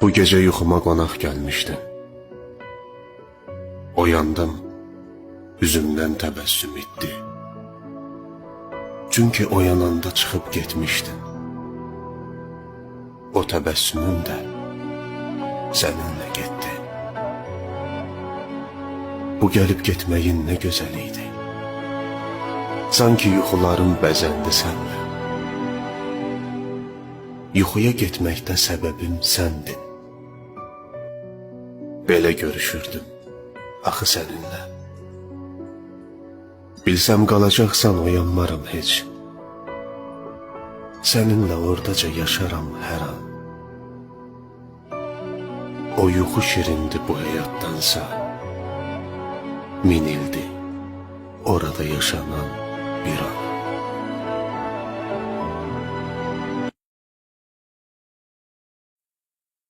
Bu gece yuxuma qonaq gəlmişdin. Oyandım, üzümdən təbəssüm etdi. Çünki oyananda çıxıb getmişdin. O təbəssümüm də səninlə getdi. Bu gəlib getməyin nə gözəl idi. Sanki yuxularım bəzəndi sənlə. Yuxuya getməkdə səbəbim səndin. Belə görüşürdüm axı səninlə. Bilsəm qalacaqsan oyanmaram heç. Səninlə oradaca yaşaram hər an. O yuxu şirindi bu həyatdansa. Min ildi orada yaşanan.